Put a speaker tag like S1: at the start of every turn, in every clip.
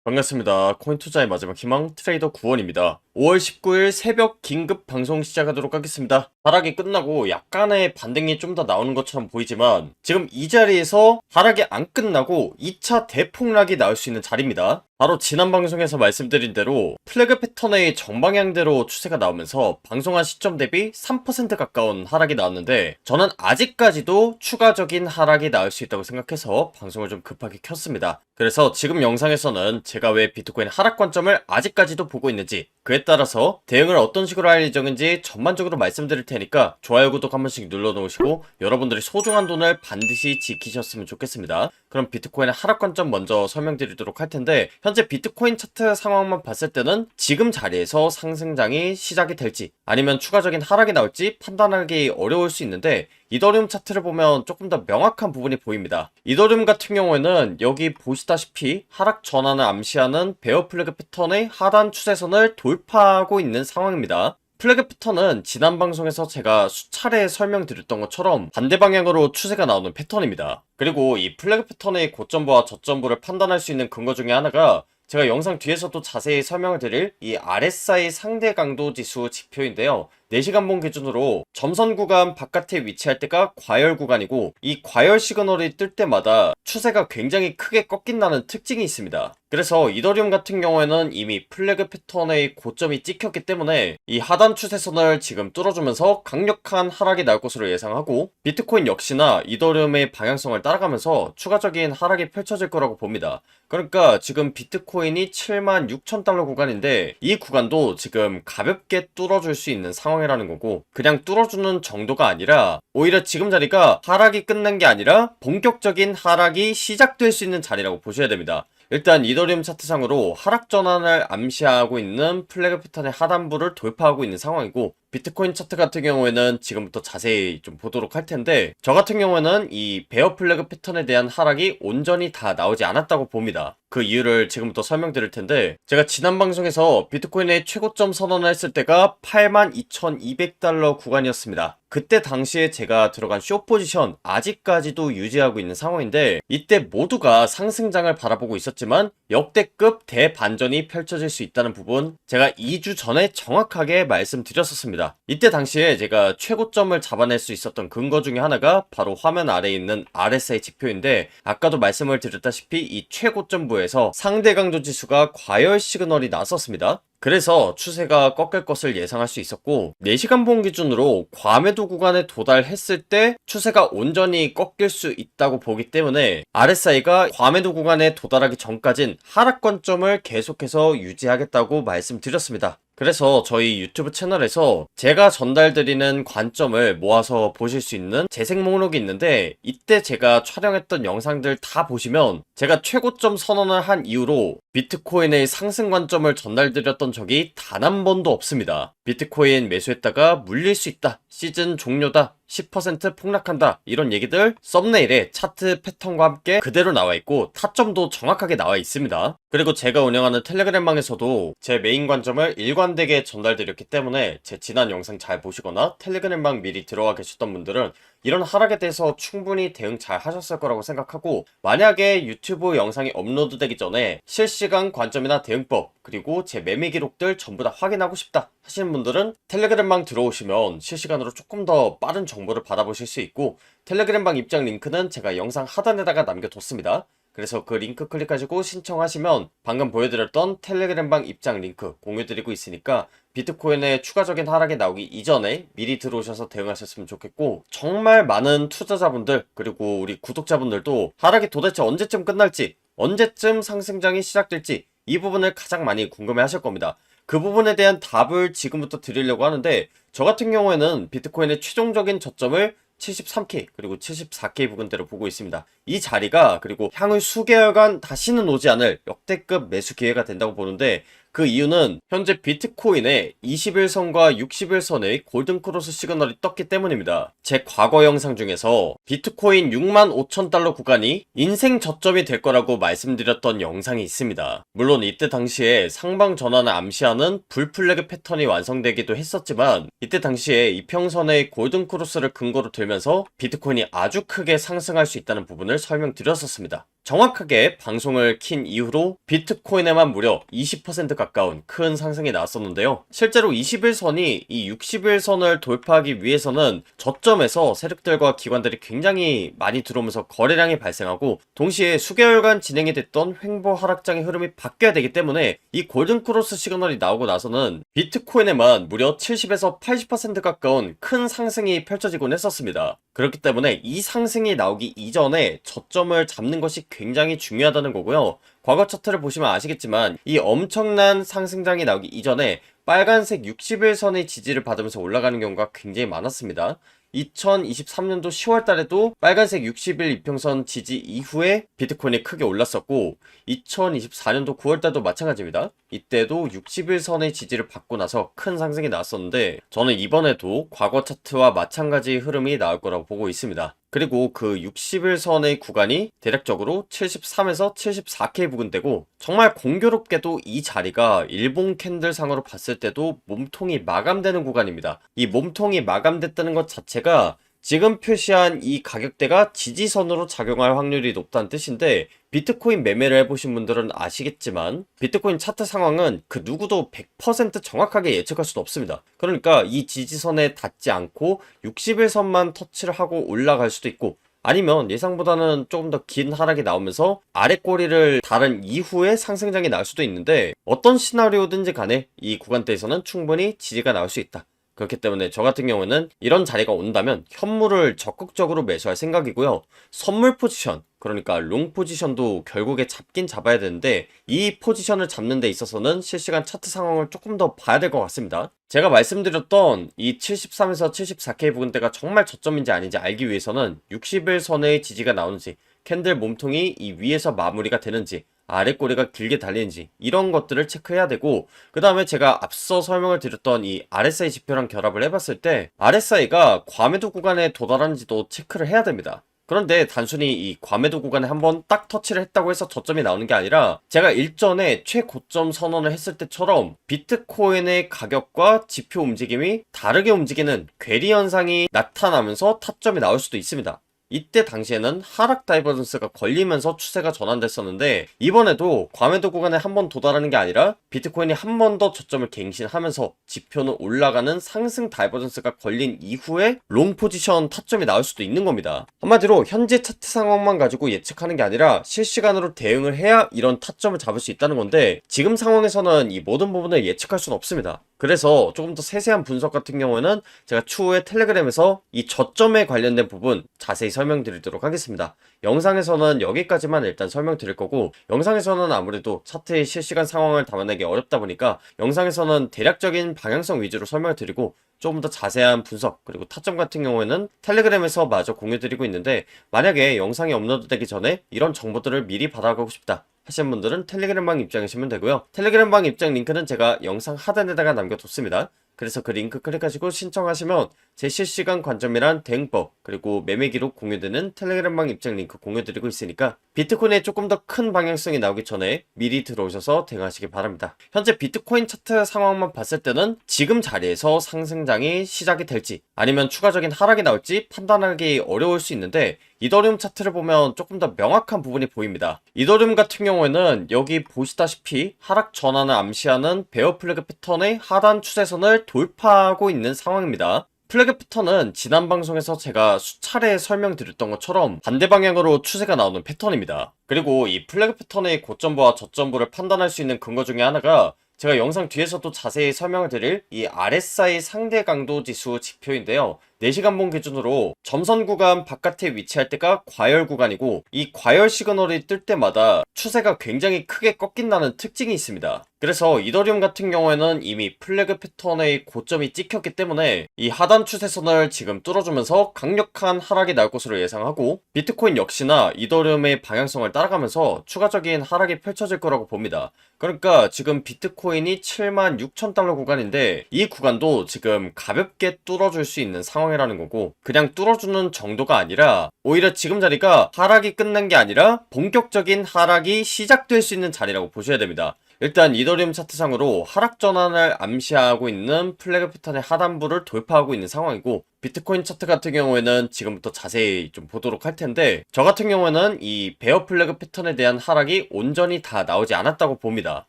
S1: 반갑습니다. 코인 투자의 마지막 희망 트레이더 구원입니다. 5월 19일 새벽 긴급 방송 시작하도록 하겠습니다. 하락이 끝나고 약간의 반등이 좀 더 나오는 것처럼 보이지만 지금 이 자리에서 하락이 안 끝나고 2차 대폭락이 나올 수 있는 자리입니다. 바로 지난 방송에서 말씀드린 대로 플래그 패턴의 정방향대로 추세가 나오면서 방송한 시점 대비 3% 가까운 하락이 나왔는데 저는 아직까지도 추가적인 하락이 나올 수 있다고 생각해서 방송을 좀 급하게 켰습니다. 그래서 지금 영상에서는 제가 왜 비트코인 하락 관점을 아직까지도 보고 있는지, 그에 따라서 대응을 어떤 식으로 할 예정인지 전반적으로 말씀드릴 테니까 좋아요, 구독 한 번씩 눌러놓으시고 여러분들이 소중한 돈을 반드시 지키셨으면 좋겠습니다. 그럼 비트코인의 하락 관점 먼저 설명드리도록 할 텐데, 현재 비트코인 차트 상황만 봤을 때는 지금 자리에서 상승장이 시작이 될지 아니면 추가적인 하락이 나올지 판단하기 어려울 수 있는데, 이더리움 차트를 보면 조금 더 명확한 부분이 보입니다. 이더리움 같은 경우에는 여기 보시다시피 하락 전환을 암시하는 베어 플래그 패턴의 하단 추세선을 돌파하고 있는 상황입니다. 플래그 패턴은 지난 방송에서 제가 수차례 설명드렸던 것처럼 반대 방향으로 추세가 나오는 패턴입니다. 그리고 이 플래그 패턴의 고점부와 저점부를 판단할 수 있는 근거 중에 하나가 제가 영상 뒤에서도 자세히 설명을 드릴 이 RSI 상대 강도 지수 지표인데요. 4시간봉 기준으로 점선 구간 바깥에 위치할 때가 과열 구간이고, 이 과열 시그널이 뜰 때마다 추세가 굉장히 크게 꺾인다는 특징이 있습니다. 그래서 이더리움 같은 경우에는 이미 플래그 패턴의 고점이 찍혔기 때문에 이 하단 추세선을 지금 뚫어주면서 강력한 하락이 나올 것으로 예상하고, 비트코인 역시나 이더리움의 방향성을 따라가면서 추가적인 하락이 펼쳐질 거라고 봅니다. 그러니까 지금 비트코인이 76,000달러 구간인데 이 구간도 지금 가볍게 뚫어줄 수 있는 상황이라는 거고, 그냥 뚫어주는 정도가 아니라 오히려 지금 자리가 하락이 끝난 게 아니라 본격적인 하락이 시작될 수 있는 자리라고 보셔야 됩니다. 일단 이더리움 차트상으로 하락 전환을 암시하고 있는 플래그 패턴의 하단부를 돌파하고 있는 상황이고, 비트코인 차트 같은 경우에는 지금부터 자세히 좀 보도록 할 텐데, 저 같은 경우에는 이 베어 플래그 패턴에 대한 하락이 온전히 다 나오지 않았다고 봅니다. 그 이유를 지금부터 설명드릴 텐데, 제가 지난 방송에서 비트코인의 최고점 선언을 했을 때가 82,200달러 구간이었습니다. 그때 당시에 제가 들어간 숏 포지션 아직까지도 유지하고 있는 상황인데, 이때 모두가 상승장을 바라보고 있었지만 역대급 대반전이 펼쳐질 수 있다는 부분 제가 2주 전에 정확하게 말씀드렸었습니다. 이때 당시에 제가 최고점을 잡아낼 수 있었던 근거 중에 하나가 바로 화면 아래에 있는 RSI 지표인데, 아까도 말씀을 드렸다시피 이 최고점부에서 상대 강도 지수가 과열 시그널이 나섰습니다. 그래서 추세가 꺾일 것을 예상할 수 있었고, 4시간봉 기준으로 과매도 구간에 도달했을 때 추세가 온전히 꺾일 수 있다고 보기 때문에 RSI가 과매도 구간에 도달하기 전까진 하락 관점을 계속해서 유지하겠다고 말씀드렸습니다. 그래서 저희 유튜브 채널에서 제가 전달드리는 관점을 모아서 보실 수 있는 재생 목록이 있는데, 이때 제가 촬영했던 영상들 다 보시면 제가 최고점 선언을 한 이후로 비트코인의 상승 관점을 전달드렸던 적이 단 한 번도 없습니다. 비트코인 매수했다가 물릴 수 있다, 시즌 종료다, 10% 폭락한다, 이런 얘기들 썸네일에 차트 패턴과 함께 그대로 나와 있고 타점도 정확하게 나와 있습니다. 그리고 제가 운영하는 텔레그램방에서도 제 메인 관점을 일관되게 전달드렸기 때문에 제 지난 영상 잘 보시거나 텔레그램방 미리 들어와 계셨던 분들은 이런 하락에 대해서 충분히 대응 잘 하셨을 거라고 생각하고, 만약에 유튜브 영상이 업로드되기 전에 실시간 관점이나 대응법, 그리고 제 매매 기록들 전부 다 확인하고 싶다 하시는 분들은 텔레그램방 들어오시면 실시간으로 조금 더 빠른 정보를 받아보실 수 있고, 텔레그램방 입장 링크는 제가 영상 하단에다가 남겨뒀습니다. 그래서 그 링크 클릭하시고 신청하시면 방금 보여드렸던 텔레그램방 입장 링크 공유드리고 있으니까 비트코인의 추가적인 하락이 나오기 이전에 미리 들어오셔서 대응하셨으면 좋겠고, 정말 많은 투자자분들 그리고 우리 구독자분들도 하락이 도대체 언제쯤 끝날지, 언제쯤 상승장이 시작될지 이 부분을 가장 많이 궁금해 하실 겁니다. 그 부분에 대한 답을 지금부터 드리려고 하는데, 저 같은 경우에는 비트코인의 최종적인 저점을 73K 그리고 74K 부근대로 보고 있습니다. 이 자리가 그리고 향후 수개월간 다시는 오지 않을 역대급 매수 기회가 된다고 보는데, 그 이유는 현재 비트코인의 21선과 60일선의 골든크로스 시그널이 떴기 때문입니다. 제 과거 영상 중에서 비트코인 65,000달러 구간이 인생 저점이 될 거라고 말씀드렸던 영상이 있습니다. 물론 이때 당시에 상방 전환을 암시하는 불플래그 패턴이 완성되기도 했었지만, 이때 당시에 이평선의 골든크로스를 근거로 들면서 비트코인이 아주 크게 상승할 수 있다는 부분을 설명드렸었습니다. 정확하게 방송을 킨 이후로 비트코인에만 무려 20% 가까운 큰 상승이 나왔었는데요. 실제로 21선이 이 60일선을 돌파하기 위해서는 저점에서 세력들과 기관들이 굉장히 많이 들어오면서 거래량이 발생하고 동시에 수개월간 진행이 됐던 횡보 하락장의 흐름이 바뀌어야 되기 때문에 이 골든크로스 시그널이 나오고 나서는 비트코인에만 무려 70에서 80% 가까운 큰 상승이 펼쳐지곤 했었습니다. 그렇기 때문에 이 상승이 나오기 이전에 저점을 잡는 것이 굉장히 중요하다는 거고요. 과거 차트를 보시면 아시겠지만 이 엄청난 상승장이 나오기 이전에 빨간색 60일선의 지지를 받으면서 올라가는 경우가 굉장히 많았습니다. 2023년도 10월 달에도 빨간색 60일 이평선 지지 이후에 비트코인이 크게 올랐었고 2024년도 9월 달도 마찬가지입니다. 이때도 60일선의 지지를 받고 나서 큰 상승이 나왔었는데 저는 이번에도 과거 차트와 마찬가지 흐름이 나올 거라고 보고 있습니다. 그리고 그 60일선의 구간이 대략적으로 73에서 74K 부근대고 정말 공교롭게도 이 자리가 일본 캔들상으로 봤을 때도 몸통이 마감되는 구간입니다. 이 몸통이 마감됐다는 것 자체가 지금 표시한 이 가격대가 지지선으로 작용할 확률이 높다는 뜻인데 비트코인 매매를 해보신 분들은 아시겠지만 비트코인 차트 상황은 그 누구도 100% 정확하게 예측할 수는 없습니다. 그러니까 이 지지선에 닿지 않고 60일선만 터치를 하고 올라갈 수도 있고 아니면 예상보다는 조금 더 긴 하락이 나오면서 아래 꼬리를 다른 이후에 상승장이 나올 수도 있는데 어떤 시나리오든지 간에 이 구간대에서는 충분히 지지가 나올 수 있다. 그렇기 때문에 저 같은 경우는 이런 자리가 온다면 현물을 적극적으로 매수할 생각이고요. 선물 포지션, 그러니까 롱 포지션도 결국에 잡긴 잡아야 되는데 이 포지션을 잡는 데 있어서는 실시간 차트 상황을 조금 더 봐야 될 것 같습니다. 제가 말씀드렸던 이 73에서 74K 부근대가 정말 저점인지 아닌지 알기 위해서는 60일선의 지지가 나오는지 캔들 몸통이 이 위에서 마무리가 되는지 아래 꼬리가 길게 달리는지 이런 것들을 체크해야 되고 그 다음에 제가 앞서 설명을 드렸던 이 RSI 지표랑 결합을 해봤을 때 RSI가 과매도 구간에 도달하는지도 체크를 해야 됩니다. 그런데 단순히 이 과매도 구간에 한번 딱 터치를 했다고 해서 저점이 나오는 게 아니라 제가 일전에 최고점 선언을 했을 때처럼 비트코인의 가격과 지표 움직임이 다르게 움직이는 괴리 현상이 나타나면서 타점이 나올 수도 있습니다. 이때 당시에는 하락 다이버전스가 걸리면서 추세가 전환됐었는데 이번에도 과매도 구간에 한 번 도달하는 게 아니라 비트코인이 한 번 더 저점을 갱신하면서 지표는 올라가는 상승 다이버전스가 걸린 이후에 롱 포지션 타점이 나올 수도 있는 겁니다. 한마디로 현재 차트 상황만 가지고 예측하는 게 아니라 실시간으로 대응을 해야 이런 타점을 잡을 수 있다는 건데 지금 상황에서는 이 모든 부분을 예측할 수는 없습니다. 그래서 조금 더 세세한 분석 같은 경우에는 제가 추후에 텔레그램에서 이 저점에 관련된 부분 자세히 설명드리도록 하겠습니다. 영상에서는 여기까지만 일단 설명드릴 거고 영상에서는 아무래도 차트의 실시간 상황을 담아내기 어렵다 보니까 영상에서는 대략적인 방향성 위주로 설명을 드리고 조금 더 자세한 분석 그리고 타점 같은 경우에는 텔레그램에서 마저 공유드리고 있는데 만약에 영상이 업로드되기 전에 이런 정보들을 미리 받아가고 싶다 하시는 분들은 텔레그램방 입장이시면 되고요. 텔레그램방 입장 링크는 제가 영상 하단에다가 남겨뒀습니다. 그래서 그 링크 클릭하시고 신청하시면 제 실시간 관점이란 대응법 그리고 매매 기록 공유되는 텔레그램방 입장 링크 공유드리고 있으니까 비트코인에 조금 더 큰 방향성이 나오기 전에 미리 들어오셔서 대응하시기 바랍니다. 현재 비트코인 차트 상황만 봤을 때는 지금 자리에서 상승장이 시작이 될지 아니면 추가적인 하락이 나올지 판단하기 어려울 수 있는데 이더리움 차트를 보면 조금 더 명확한 부분이 보입니다. 이더리움 같은 경우에는 여기 보시다시피 하락 전환을 암시하는 베어 플래그 패턴의 하단 추세선을 돌파하고 있는 상황입니다. 플래그 패턴은 지난 방송에서 제가 수차례 설명드렸던 것처럼 반대 방향으로 추세가 나오는 패턴입니다. 그리고 이 플래그 패턴의 고점부와 저점부를 판단할 수 있는 근거 중에 하나가 제가 영상 뒤에서도 자세히 설명을 드릴 이 RSI 상대 강도 지수 지표인데요. 4시간봉 기준으로 점선 구간 바깥에 위치할 때가 과열 구간이고 이 과열 시그널이 뜰 때마다 추세가 굉장히 크게 꺾인다는 특징이 있습니다. 그래서 이더리움 같은 경우에는 이미 플래그 패턴의 고점이 찍혔기 때문에 이 하단 추세선을 지금 뚫어주면서 강력한 하락이 나올 것으로 예상하고 비트코인 역시나 이더리움의 방향성을 따라가면서 추가적인 하락이 펼쳐질 거라고 봅니다. 그러니까 지금 비트코인이 76,000달러 구간인데 이 구간도 지금 가볍게 뚫어줄 수 있는 상황이라는 거고 그냥 뚫어주는 정도가 아니라 오히려 지금 자리가 하락이 끝난 게 아니라 본격적인 하락이 시작될 수 있는 자리라고 보셔야 됩니다. 일단 이더리움 차트상으로 하락 전환을 암시하고 있는 플래그 패턴의 하단부를 돌파하고 있는 상황이고 비트코인 차트 같은 경우에는 지금부터 자세히 좀 보도록 할 텐데, 저 같은 경우에는 이 베어 플래그 패턴에 대한 하락이 온전히 다 나오지 않았다고 봅니다.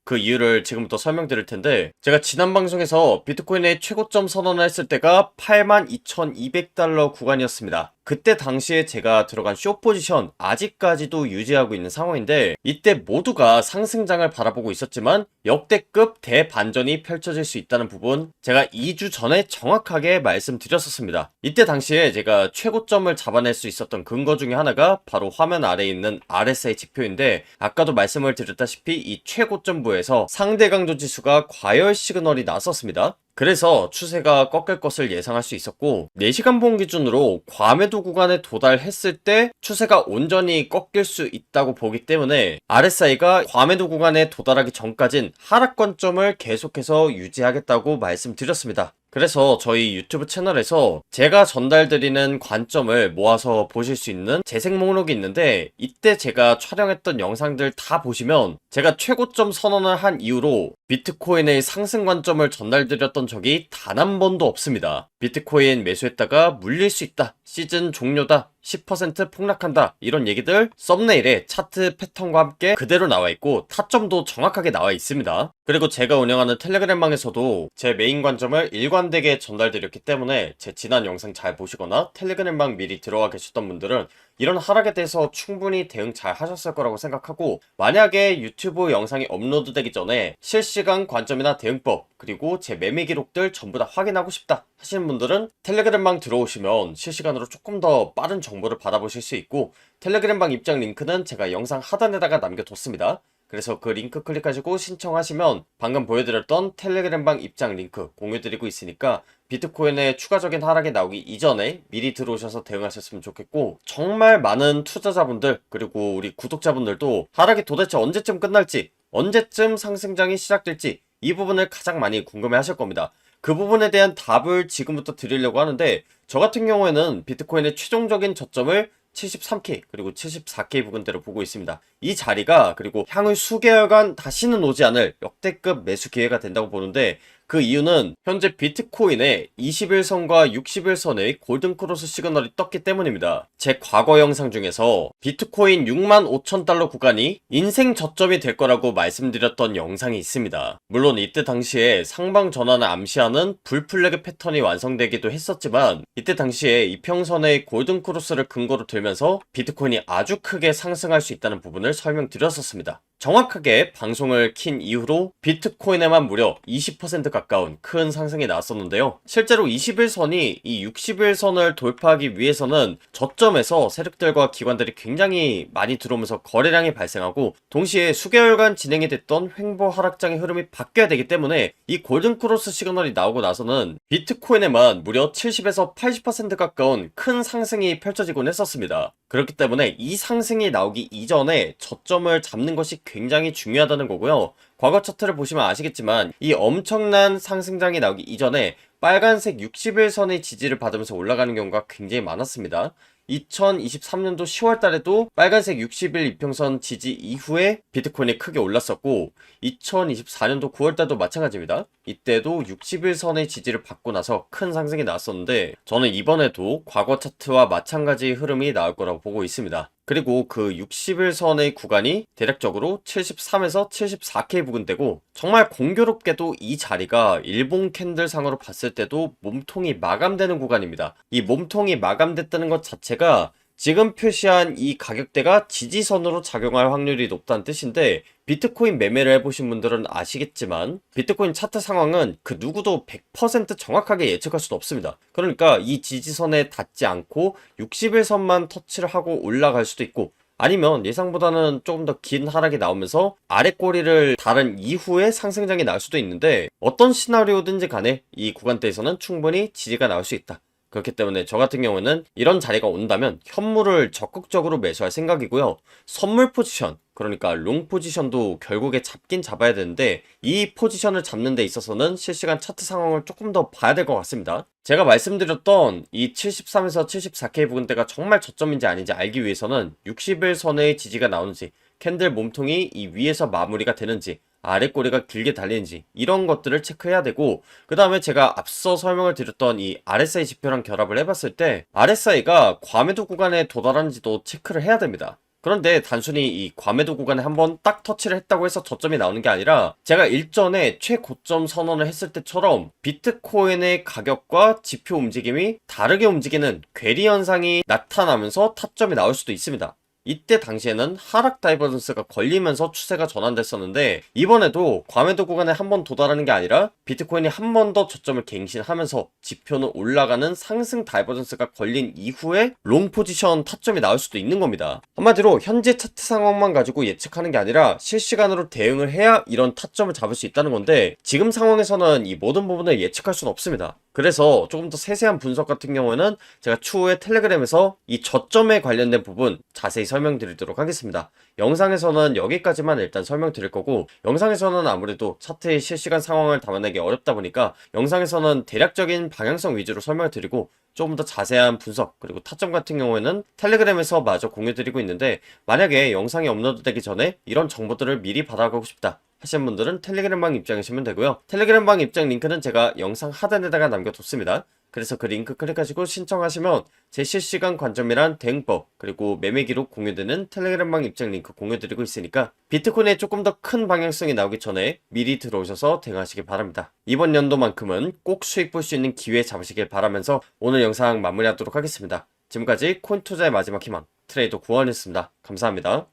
S1: 그 이유를 지금부터 설명드릴 텐데, 제가 지난 방송에서 비트코인의 최고점 선언을 했을 때가 82,200달러 구간이었습니다. 그때 당시에 제가 들어간 숏 포지션 아직까지도 유지하고 있는 상황인데, 이때 모두가 상승장을 바라보고 있었지만 역대급 대반전이 펼쳐질 수 있다는 부분 제가 2주 전에 정확하게 말씀드렸었습니다. 이때 당시에 제가 최고점을 잡아낼 수 있었던 근거 중에 하나가 바로 화면 아래에 있는 RSI 지표인데, 아까도 말씀을 드렸다시피 이 최고점 부에서 상대 강도 지수가 과열 시그널이 나왔었습니다. 그래서 추세가 꺾일 것을 예상할 수 있었고, 4시간 봉 기준으로 과매도 구간에 도달했을 때 추세가 온전히 꺾일 수 있다고 보기 때문에 RSI가 과매도 구간에 도달하기 전까진 하락관점을 계속해서 유지하겠다고 말씀드렸습니다. 그래서 저희 유튜브 채널에서 제가 전달드리는 관점을 모아서 보실 수 있는 재생 목록이 있는데, 이때 제가 촬영했던 영상들 다 보시면 제가 최고점 선언을 한 이후로 비트코인의 상승 관점을 전달드렸던 적이 단 한 번도 없습니다. 비트코인 매수했다가 물릴 수 있다, 시즌 종료다, 10% 폭락한다, 이런 얘기들 썸네일에 차트 패턴과 함께 그대로 나와 있고 타점도 정확하게 나와 있습니다. 그리고 제가 운영하는 텔레그램방에서도 제 메인 관점을 일관되게 전달드렸기 때문에 제 지난 영상 잘 보시거나 텔레그램방 미리 들어와 계셨던 분들은 이런 하락에 대해서 충분히 대응 잘 하셨을 거라고 생각하고, 만약에 유튜브 영상이 업로드되기 전에 실시간 관점이나 대응법, 그리고 제 매매 기록들 전부 다 확인하고 싶다 하시는 분들은 텔레그램방 들어오시면 실시간으로 조금 더 빠른 정보를 받아보실 수 있고, 텔레그램방 입장 링크는 제가 영상 하단에다가 남겨뒀습니다. 그래서 그 링크 클릭하시고 신청하시면 방금 보여드렸던 텔레그램방 입장 링크 공유드리고 있으니까 비트코인의 추가적인 하락이 나오기 이전에 미리 들어오셔서 대응하셨으면 좋겠고, 정말 많은 투자자분들 그리고 우리 구독자분들도 하락이 도대체 언제쯤 끝날지, 언제쯤 상승장이 시작될지 이 부분을 가장 많이 궁금해 하실 겁니다. 그 부분에 대한 답을 지금부터 드리려고 하는데, 저 같은 경우에는 비트코인의 최종적인 저점을 73K 그리고 74K 부근대로 보고 있습니다. 이 자리가 그리고 향후 수개월간 다시는 오지 않을 역대급 매수 기회가 된다고 보는데, 그 이유는 현재 비트코인의 21선과 61선의 골든크로스 시그널이 떴기 때문입니다. 제 과거 영상 중에서 비트코인 65,000달러 구간이 인생 저점이 될 거라고 말씀드렸던 영상이 있습니다. 물론 이때 당시에 상방 전환을 암시하는 불플래그 패턴이 완성되기도 했었지만, 이때 당시에 이평선의 골든크로스를 근거로 들면서 비트코인이 아주 크게 상승할 수 있다는 부분을 설명드렸었습니다. 정확하게 방송을 킨 이후로 비트코인에만 무려 20% 가까운 큰 상승이 나왔었는데요. 실제로 21선이 이 61선을 돌파하기 위해서는 저점에서 세력들과 기관들이 굉장히 많이 들어오면서 거래량이 발생하고, 동시에 수개월간 진행이 됐던 횡보 하락장의 흐름이 바뀌어야 되기 때문에 이 골든크로스 시그널이 나오고 나서는 비트코인에만 무려 70에서 80% 가까운 큰 상승이 펼쳐지곤 했었습니다. 그렇기 때문에 이 상승이 나오기 이전에 저점을 잡는 것이 굉장히 중요하다는 거고요. 과거 차트를 보시면 아시겠지만 이 엄청난 상승장이 나오기 이전에 빨간색 61선의 지지를 받으면서 올라가는 경우가 굉장히 많았습니다. 2023년도 10월 달에도 빨간색 60일 이평선 지지 이후에 비트코인이 크게 올랐었고, 2024년도 9월 달도 마찬가지입니다. 이때도 61선의 지지를 받고 나서 큰 상승이 나왔었는데, 저는 이번에도 과거 차트와 마찬가지 흐름이 나올 거라고 보고 있습니다. 그리고 그 61선의 구간이 대략적으로 73에서 74K 부근대고, 정말 공교롭게도 이 자리가 일본 캔들상으로 봤을 때도 몸통이 마감되는 구간입니다. 이 몸통이 마감됐다는 것 자체가 지금 표시한 이 가격대가 지지선으로 작용할 확률이 높다는 뜻인데, 비트코인 매매를 해보신 분들은 아시겠지만 비트코인 차트 상황은 그 누구도 100% 정확하게 예측할 수는 없습니다. 그러니까 이 지지선에 닿지 않고 61선만 터치를 하고 올라갈 수도 있고, 아니면 예상보다는 조금 더 긴 하락이 나오면서 아래 꼬리를 다른 이후에 상승장이 나올 수도 있는데, 어떤 시나리오든지 간에 이 구간대에서는 충분히 지지가 나올 수 있다. 그렇기 때문에 저 같은 경우는 이런 자리가 온다면 현물을 적극적으로 매수할 생각이고요. 선물 포지션, 그러니까 롱 포지션도 결국에 잡긴 잡아야 되는데, 이 포지션을 잡는 데 있어서는 실시간 차트 상황을 조금 더 봐야 될 것 같습니다. 제가 말씀드렸던 이 73에서 74K 부근대가 정말 저점인지 아닌지 알기 위해서는 61선의 지지가 나오는지, 캔들 몸통이 이 위에서 마무리가 되는지, 아래 꼬리가 길게 달리는지 이런 것들을 체크해야 되고, 그 다음에 제가 앞서 설명을 드렸던 이 RSI 지표랑 결합을 해봤을 때 RSI가 과매도 구간에 도달하는지도 체크를 해야 됩니다. 그런데 단순히 이 과매도 구간에 한번 딱 터치를 했다고 해서 저점이 나오는 게 아니라, 제가 일전에 최고점 선언을 했을 때처럼 비트코인의 가격과 지표 움직임이 다르게 움직이는 괴리 현상이 나타나면서 타점이 나올 수도 있습니다. 이때 당시에는 하락 다이버전스가 걸리면서 추세가 전환됐었는데, 이번에도 과매도 구간에 한 번 도달하는 게 아니라 비트코인이 한 번 더 저점을 갱신하면서 지표는 올라가는 상승 다이버전스가 걸린 이후에 롱 포지션 타점이 나올 수도 있는 겁니다. 한마디로 현재 차트 상황만 가지고 예측하는 게 아니라 실시간으로 대응을 해야 이런 타점을 잡을 수 있다는 건데, 지금 상황에서는 이 모든 부분을 예측할 수는 없습니다. 그래서 조금 더 세세한 분석 같은 경우에는 제가 추후에 텔레그램에서 이 저점에 관련된 부분 자세히 설명드리도록 하겠습니다. 영상에서는 여기까지만 일단 설명드릴 거고, 영상에서는 아무래도 차트의 실시간 상황을 담아내기 어렵다 보니까 영상에서는 대략적인 방향성 위주로 설명을 드리고, 조금 더 자세한 분석 그리고 타점 같은 경우에는 텔레그램에서 마저 공유드리고 있는데, 만약에 영상이 업로드되기 전에 이런 정보들을 미리 받아가고 싶다 하시는 분들은 텔레그램방 입장이시면 되고요. 텔레그램방 입장 링크는 제가 영상 하단에다가 남겨뒀습니다. 그래서 그 링크 클릭하시고 신청하시면 제 실시간 관점이란 대응법 그리고 매매 기록 공유되는 텔레그램방 입장 링크 공유드리고 있으니까 비트코인에 조금 더 큰 방향성이 나오기 전에 미리 들어오셔서 대응하시길 바랍니다. 이번 연도만큼은 꼭 수익 볼 수 있는 기회 잡으시길 바라면서 오늘 영상 마무리하도록 하겠습니다. 지금까지 코인 투자의 마지막 희망 트레이더 구원이었습니다. 감사합니다.